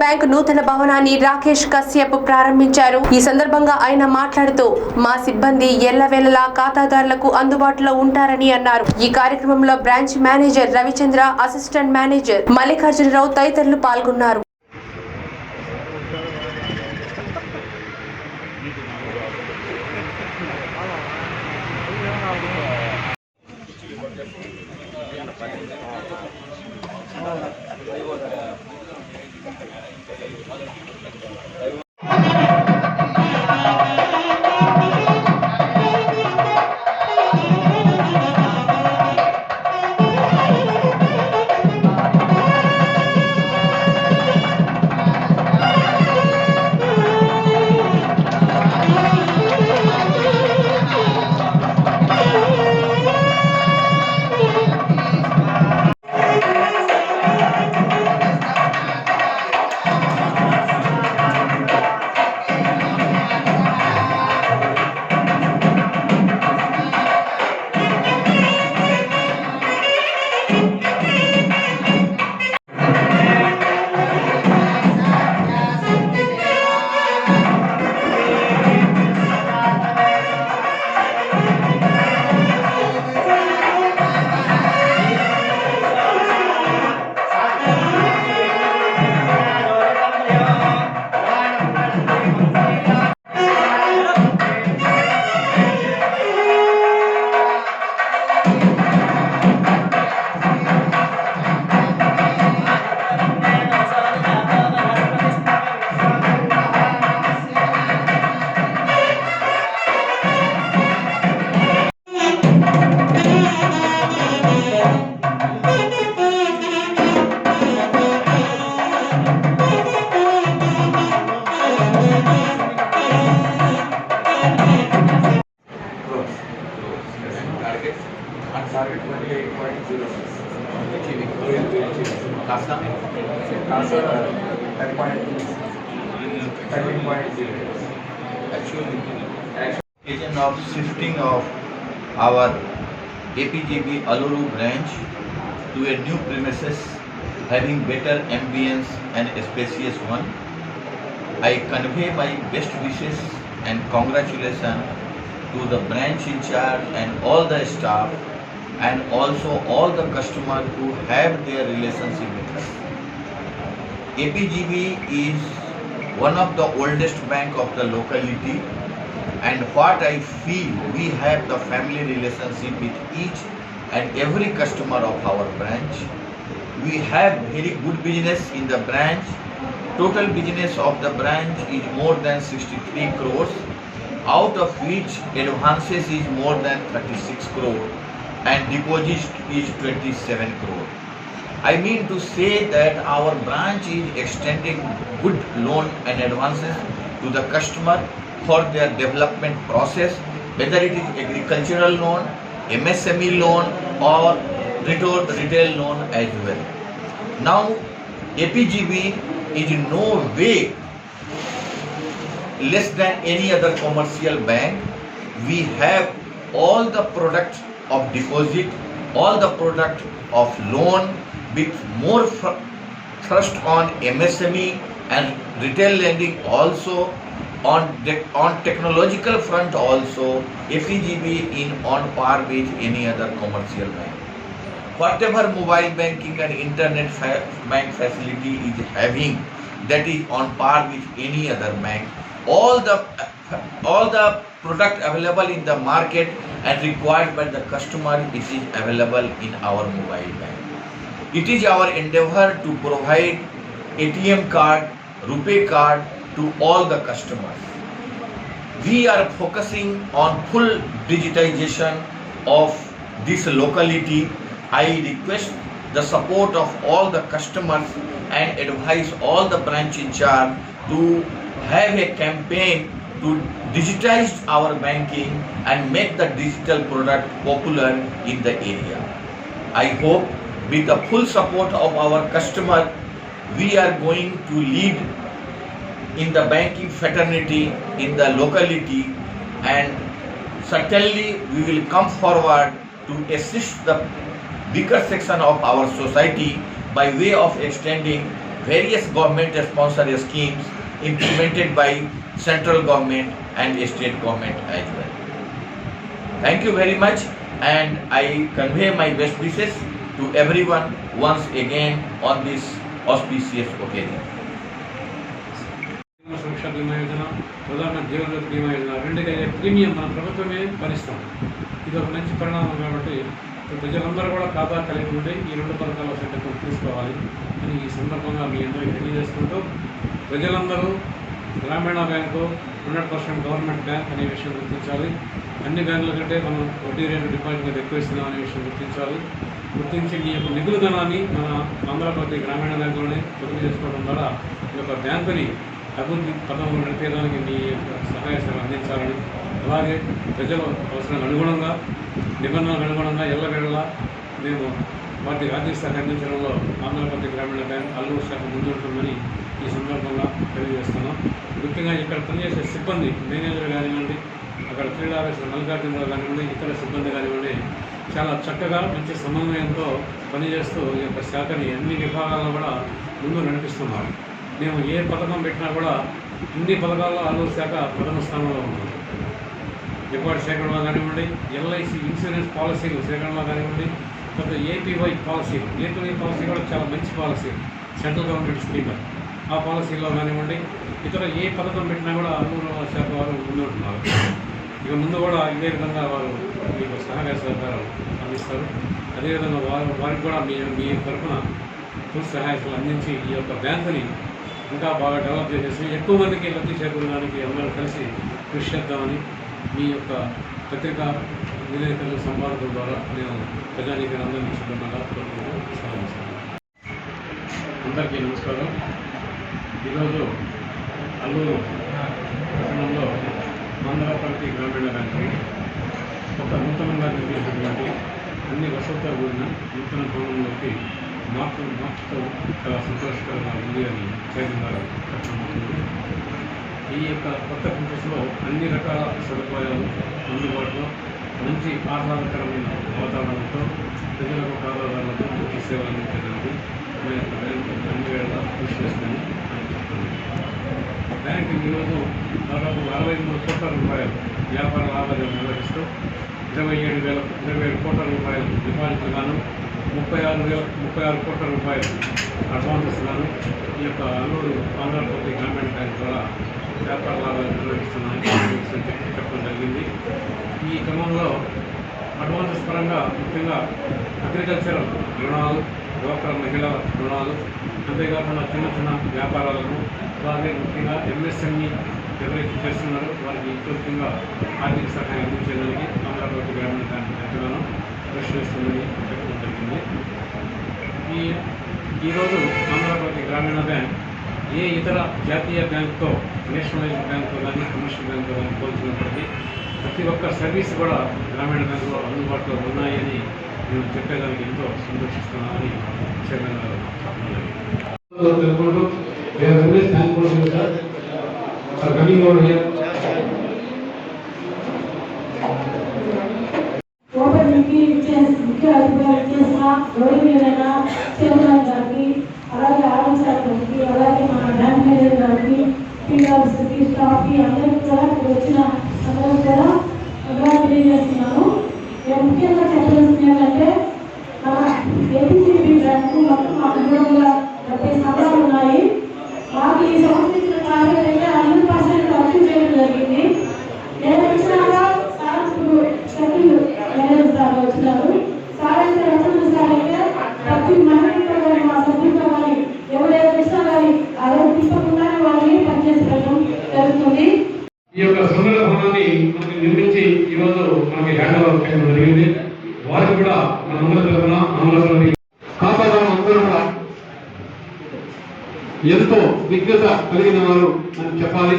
Bank నూతన భవనాన్ని రాకేష్ కశ్యప్ ప్రారంభించారు. ఈ సందర్భంగా ఆయన మాట్లాడుతూ మా సిబ్బంది ఎల్లవేళలా ఖాతాదారులకు అందుబాటులో ఉంటారని అన్నారు. ఈ కార్యక్రమంలో branch manager Ravichandra, assistant manager Mallikarjunarao తదితరులు పాల్గొన్నారు. Target 28.06. Achieving. CASA 13.0. Actually, occasion of shifting of our APGB Aluru branch to a new premises having better ambience and a spacious one. I convey my best wishes and congratulations to the branch in charge and all the staff and also all the customers who have their relationship with us. APGB is one of the oldest bank of the locality, and what I feel, we have the family relationship with each and every customer of our branch. We have very good business in the branch. Total business of the branch is more than 63 crores, out of which advances is more than 36 crore and deposits is 27 crore. I mean to say that our branch is extending good loan and advances to the customer for their development process, whether it is agricultural loan, MSME loan or retail loan as well. Now APGB is in no way less than any other commercial bank. We have all the products of deposit, all the product of loan with more thrust on MSME and retail lending also. On technological front also, APGB in on par with any other commercial bank. Whatever mobile banking and internet bank facility is having, that is on par with any other bank. All the product available in the market and required by the customer, it is available in our mobile bank. It is our endeavor to provide ATM card, RuPay card to all the customers. We are focusing on full digitization of this locality. I request the support of all the customers and advise all the branch in charge to have a campaign to digitize our banking and make the digital product popular in the area. I hope with the full support of our customer, we are going to lead in the banking fraternity in the locality, and certainly we will come forward to assist the weaker section of our society by way of extending various government sponsored schemes implemented by central government and state government as well. Thank you very much, and I convey my best wishes to everyone once again on this auspicious occasion. సురక్ష బీమా యోజన, ప్రధాన జీవన జ్యోతి బీమా యోజన రెండుగా premium మన ప్రభుత్వమే భరిస్తాం. ఇది ఒక మంచి పరిణామం కాబట్టి ప్రజలందరూ కూడా ఖాతా కలిగి ఉండి ఈ రెండు పథకాల సంఖ్యను తీసుకోవాలి అని ఈ సందర్భంగా మీ అందరికీ తెలియజేసుకుంటూ, ప్రజలందరూ గ్రామీణ బ్యాంకు 100% గవర్నమెంట్ బ్యాంక్ అనే విషయం గుర్తించాలి. అన్ని బ్యాంకుల కంటే మనం వడ్డీ రేటు డిపాజిట్ ఎక్కువ ఇస్తున్నాం అనే విషయం గుర్తించి ఈ యొక్క నిధుల ధనాన్ని మన ఆంధ్రప్రదేశ్ గ్రామీణ బ్యాంకులోనే పొదుపు చేసుకోవడం ద్వారా ఈ యొక్క బ్యాంకుని అభివృద్ధి పథంలో నడిపేయడానికి మీ సహాయ సేవలు అందించాలని, అలాగే ప్రజల అవసరాలకు అనుగుణంగా నిబంధనలకు అనుగుణంగా ఎల్లవేళలా మేము వాటికి ఆర్థిక శాఖ అందించడంలో ఆంధ్రప్రదేశ్ గ్రామీణ బ్యాంక్ అల్లూరు శాఖ ముందుంటుందని ఈ సందర్భంగా తెలియజేస్తున్నాం. ముఖ్యంగా ఇక్కడ పనిచేసే సిబ్బంది, మేనేజర్ కానివ్వండి, అక్కడ క్రీడా ఆఫీసర్ మల్లికార్జునరావు కానివ్వండి, ఇతర సిబ్బంది కానివ్వండి, చాలా చక్కగా మంచి సమన్వయంతో పనిచేస్తూ ఈ యొక్క శాఖని అన్ని విభాగాల్లో కూడా ముందు నడిపిస్తున్నారు. మేము ఏ పథకం పెట్టినా కూడా అన్ని పథకాల్లో అల్లూరు శాఖ ప్రథమ స్థానంలో ఉన్నాం. డిపాజిట్ సేకరణలో కానివ్వండి, ఎల్ఐసి ఇన్సూరెన్స్ పాలసీలు సేకరణలో కానివ్వండి, తర్వాత ఏపీవై పాలసీలు కూడా చాలా మంచి పాలసీ, సెంట్రల్ గవర్నమెంట్ స్కీమ్. ఆ పాలసీలో కానివ్వండి, ఇతర ఏ పథకం పెట్టినా కూడా అల్లూరు శాఖ వారు ముందుంటున్నారు. ఇక ముందు కూడా ఇదే విధంగా వారు మీకు సహాయ సహకారాలు అందిస్తారు. అదేవిధంగా వారికి కూడా మీ తరఫున పూర్తి సహాయాలు అందించి ఈ యొక్క బ్యాంకుని ఇంకా బాగా డెవలప్ చేసేసి ఎక్కువ మందికి లబ్ధి చేకూరడానికి అందరూ కలిసి కృషి చేద్దామని మీ యొక్క పత్రికా విలేకరులు సంపాదకుల ద్వారా నేను ప్రజానీకరణ అందరినీ శుభ్రంగా అందరికీ నమస్కారం. ఈరోజు అల్లూరు పట్టణంలో ఆంధ్రప్రదేశ్ గ్రామీణ బ్యాంకు ఒక నూతనంగా నిర్మించినటువంటి అన్ని వసతులు కూడిన నూతన భవనంలోకి మార్పుతో చాలా సంతోషకరంగా ఉంది అని చైర్మన్ గారు చెప్పడం. ఈ యొక్క కొత్త క్యాంపస్లో అన్ని రకాల సదుపాయాలు అందుబాటులో మంచి ఆహ్లాదకరమైన వాతావరణంతో ప్రజలకు ఖాతాదారులకు మంచి సేవలు అందించడానికి బ్యాంకు అన్ని వేళలా కృషి చేస్తుందని ఆయన చెప్తుంది. బ్యాంకు ఈరోజు దాదాపు 63 కోట్ల రూపాయలు వ్యాపార లావాదేవీలు నిర్వహిస్తూ 27 కోట్ల రూపాయలు డిపాజిట్లు గాను 36 కోట్ల రూపాయలు అడ్వాన్సెస్ గాను ఈ యొక్క అల్లూరు ఆంధ్రప్రదేశ్ గ్రామీణ బ్యాంక్ ద్వారా వ్యాపార లాభాలు నిర్వహిస్తున్నాయని చెప్పడం జరిగింది. ఈ క్రమంలో అడ్వాన్సెస్ పరంగా ముఖ్యంగా అగ్రికల్చరల్ రుణాలు, డ్వాక్రా మహిళల రుణాలు, అంతేకాకుండా చిన్న వ్యాపారాలను, అలాగే ముఖ్యంగా ఎంఎస్ఎంఈ ఎవరైతే చేస్తున్నారో వారికి పూర్తిగా ఆర్థిక సహాయం అందించేదానికి ఆంధ్రప్రదేశ్ గ్రామీణ బ్యాంక్ ఎంతగానో కృషి చేస్తుందని చెప్పడం జరిగింది. ఈరోజు ఆంధ్రప్రదేశ్ గ్రామీణ బ్యాంక్ ఏ ఇతర జాతీయ బ్యాంకుతో, నేషనలైజ్డ్ బ్యాంకుతో కానీ కమర్షియల్ బ్యాంకుతో కానీ పోల్చినప్పటికీ ప్రతి ఒక్క సర్వీస్ కూడా గ్రామీణ బ్యాంకులో అందుబాటులో ఉన్నాయని నేను చెప్పేదానికి ఎంతో సంతోషిస్తున్నానని చైర్మన్ గారు చెప్పడం జరిగింది. ముఖ్య అధికారులు చేసిన గౌరవనీయులైన చైర్మన్ గారికి, అలాగే ఆర్థిక శాఖకి, అలాగే మన బ్యాంక్ మేనేజర్ గారికి, ఫీల్డ్ ఆఫీసర్కి, స్టాఫ్కి అందరికీ కూడా వచ్చిన అందరూ కూడా అభిప్రాయం తెలియజేస్తున్నాను. ముఖ్యంగా చెప్పాల్సింది ఏంటంటే మన ఏపీసీబీ బ్యాంకు మొత్తం అనుగుణంగా 70 సంవత్సరాలు ఉన్నాయి. మాకు ఈ సంవత్సరం టార్గెట్ అయితే 100% అచీవ్ చేయడం జరిగింది. నేను వచ్చినాక సెకండ్ మేనేజర్ సార్ వచ్చినారు. సార్ అయితే రచన సార్ అయితే ప్రతి మహిళతో కానీ మా సభ్యులతో కానీ ఎవరైతే వచ్చినా కానీ అలా తీసుకోకుండానే వాళ్ళని పనిచేసేయడం జరుగుతుంది. ఈ యొక్క సుందర భవనాన్ని మనకి నిర్మించి ఈరోజు మనకి హ్యాండ్ ఓవర్ చేయడం జరిగింది. వారికి కూడా మన అందరి తరఫున ఆంధ్రప్రదేశ్ ఖాతాదారులు అందరూ కూడా ఎంతో విజ్ఞత కలిగిన వారు అని చెప్పాలి.